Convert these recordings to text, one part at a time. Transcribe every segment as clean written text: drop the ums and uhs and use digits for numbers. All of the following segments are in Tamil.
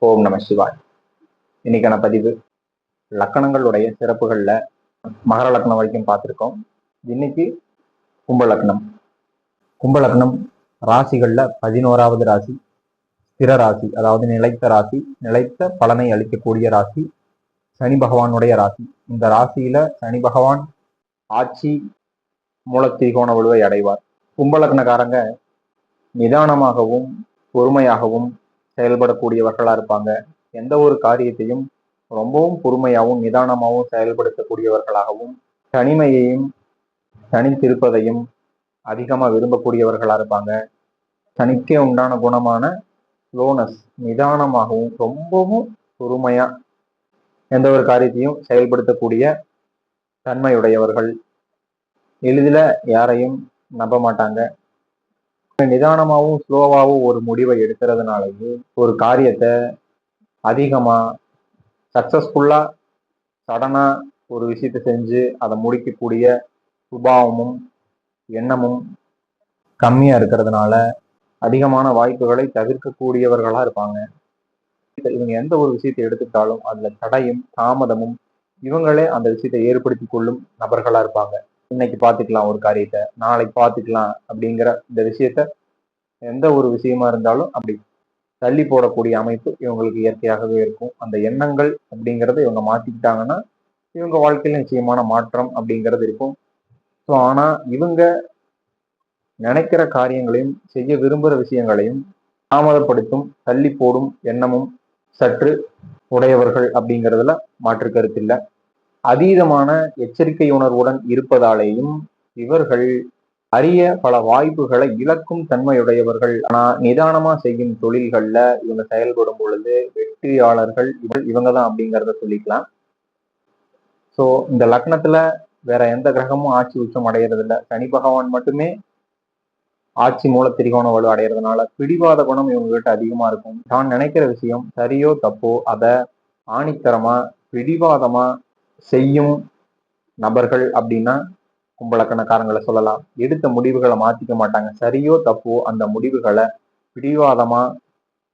ஓம் நம சிவாய். இன்னைக்கான பதிவு லக்கணங்களுடைய சிறப்புகள்ல மகர லக்னம் வரைக்கும் பார்த்துருக்கோம். இன்னைக்கு கும்ப லக்னம். கும்ப லக்னம் ராசிகள்ல 11வது ராசி, ஸ்திர ராசி, அதாவது நிலைத்த ராசி, நிலைத்த பலனை அளிக்கக்கூடிய ராசி, சனி பகவானுடைய ராசி. இந்த ராசியில சனி பகவான் ஆட்சி மூலத்திரிகோண வலுவை அடைவார். கும்ப லக்னக்காரங்க நிதானமாகவும் பொறுமையாகவும் செயல்படக்கூடியவர்களா இருப்பாங்க. எந்த ஒரு காரியத்தையும் ரொம்பவும் பொறுமையாகவும் நிதானமாகவும் செயல்படுத்தக்கூடியவர்களாகவும், தனிமையையும் தனித்திருப்பதையும் அதிகமா விரும்பக்கூடியவர்களா இருப்பாங்க. தனிக்கே உண்டான குணமான ஸ்லோனஸ், நிதானமாகவும் ரொம்பவும் பொறுமையா எந்த ஒரு காரியத்தையும் செயல்படுத்தக்கூடிய தன்மையுடையவர்கள். எளிதில் யாரையும் நம்ப மாட்டாங்க. நிதானமாகவும் ஸ்லோவாகவும் ஒரு முடிவை எடுக்கிறதுனாலயே ஒரு காரியத்தை அதிகமா சக்சஸ்ஃபுல்லா சடனா ஒரு விஷயத்தை செஞ்சு அதை முடிக்கக்கூடிய சுபாவமும் எண்ணமும் கம்மியா இருக்கிறதுனால அதிகமான வாய்ப்புகளை தவிர்க்கக்கூடியவர்களா இருப்பாங்க. இவங்க எந்த ஒரு விஷயத்தை எடுத்துட்டாலும் அதுல தடையும் தாமதமும் இவங்களே அந்த விஷயத்தை ஏற்படுத்தி கொள்ளும் நபர்களா இருப்பாங்க. இன்னைக்கு பார்த்துக்கலாம் ஒரு காரியத்தை, நாளைக்கு பார்த்துக்கலாம் அப்படிங்கிற இந்த விஷயத்த எந்த ஒரு விஷயமா இருந்தாலும் அப்படி தள்ளி போடக்கூடிய அமைப்பு இவங்களுக்கு இயற்கையாகவே இருக்கும். அந்த எண்ணங்கள் அப்படிங்கிறத இவங்க மாத்திக்கிட்டாங்கன்னா இவங்க வாழ்க்கையில நிச்சயமான மாற்றம் அப்படிங்கிறது இருக்கும். ஸோ ஆனா இவங்க நினைக்கிற காரியங்களையும் செய்ய விரும்புகிற விஷயங்களையும் தாமதப்படுத்தும் தள்ளி போடும் எண்ணமும் சற்று உடையவர்கள் அப்படிங்கிறதுல மாற்று கருத்து இல்லை. அதீதமான எச்சரிக்கை உணர்வுடன் இருப்பதாலேயும் இவர்கள் அரிய பல வாய்ப்புகளை இழக்கும் தன்மையுடையவர்கள். ஆனா நிதானமா செய்யும் தொழில்கள்ல இவங்க செயல்படும் பொழுது வெற்றியாளர்கள் இவங்க தான் அப்படிங்கிறத சொல்லிக்கலாம். ஸோ இந்த லக்னத்துல வேற எந்த கிரகமும் ஆட்சி உச்சம் அடையிறது இல்லை. சனி பகவான் மட்டுமே ஆட்சி மூல திரிகோண வலு அடையிறதுனால பிடிவாத குணம் இவங்க கிட்ட அதிகமா இருக்கும். தான் நினைக்கிற விஷயம் சரியோ தப்போ அதை ஆணித்தரமா பிடிவாதமா செய்யும் நபர்கள் அப்படின்னா கும்பலக்கணக்காரங்களை சொல்லலாம். எடுத்த முடிவுகளை மாத்திக்க மாட்டாங்க. சரியோ தப்போ அந்த முடிவுகளை பிடிவாதமா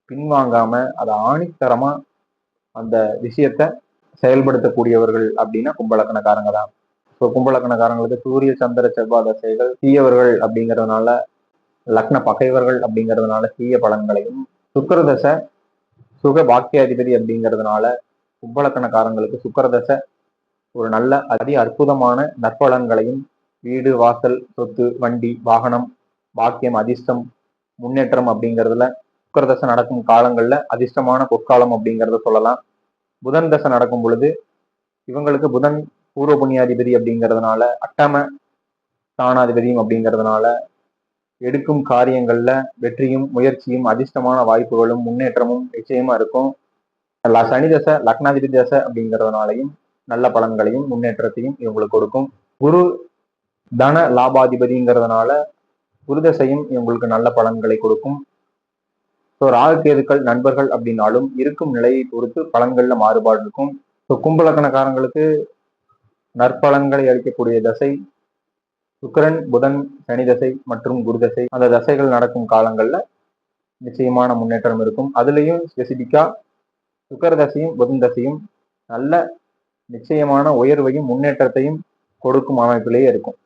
பின்வாங்காம அதை ஆணித்தரமா அந்த விஷயத்த செயல்படுத்தக்கூடியவர்கள் அப்படின்னா கும்பலக்கணக்காரங்க தான். ஸோ கும்பலக்கணக்காரங்களுக்கு சூரிய சந்திர செவ்வாய் தசைகள் தீயவர்கள் அப்படிங்கிறதுனால, லக்ன பகைவர்கள் அப்படிங்கிறதுனால தீய பலன்களையும், சுக்கரதசை சுக பாக்கியாதிபதி அப்படிங்கிறதுனால கும்பலக்கணக்காரங்களுக்கு சுக்கரதசை ஒரு நல்ல அற்புதமான நற்பலன்களையும், வீடு வாசல் சொத்து வண்டி வாகனம் பாக்கியம் அதிர்ஷ்டம் முன்னேற்றம் அப்படிங்கிறதுல சுக்கரதசை நடக்கும் காலங்கள்ல அதிர்ஷ்டமான பொற்காலம் அப்படிங்கிறத சொல்லலாம். புதன் தசை நடக்கும் பொழுது இவங்களுக்கு புதன் பூர்வ புண்ணியாதிபதி அப்படிங்கிறதுனால அட்டம ஸ்தானாதிபதியும் அப்படிங்கிறதுனால எடுக்கும் காரியங்கள்ல வெற்றியும் முயற்சியும் அதிர்ஷ்டமான வாய்ப்புகளும் முன்னேற்றமும் நிச்சயமா இருக்கும். சனி தசை லக்னாதிபதி தசை அப்படிங்கிறதுனாலையும் நல்ல பலன்களையும் முன்னேற்றத்தையும் இவங்களுக்கு கொடுக்கும். குரு தன லாபாதிபதிங்கிறதுனால குரு தசையும் இவங்களுக்கு நல்ல பலன்களை கொடுக்கும். ஸோ ராகுகேதுக்கள் நண்பர்கள் அப்படின்னாலும் இருக்கும் நிலையை பொறுத்து பலன்கள்ல மாறுபாடு இருக்கும். ஸோ கும்பலக்கணக்காரங்களுக்கு நற்பலன்களை அளிக்கக்கூடிய தசை சுக்கிரன் புதன் சனி தசை மற்றும் குரு தசை. அந்த தசைகள் நடக்கும் காலங்கள்ல நிச்சயமான முன்னேற்றம் இருக்கும். அதுலேயும் ஸ்பெசிபிக்கா சுக்கர தசையும் புதன் தசையும் நல்ல நிச்சயமான உயர்வையும் முன்னேற்றத்தையும் கொடுக்கும் அமைப்பிலேயே இருக்கும்.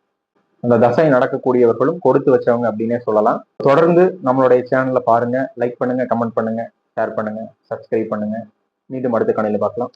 அந்த தசை நடக்கக்கூடியவர்களும் கொடுத்து வச்சவங்க அப்படின்னே சொல்லலாம். தொடர்ந்து நம்மளுடைய சேனல்ல பாருங்க, லைக் பண்ணுங்க, கமெண்ட் பண்ணுங்க, ஷேர் பண்ணுங்க, சப்ஸ்கிரைப் பண்ணுங்க. மீண்டும் அடுத்த காலையில பார்க்கலாம்.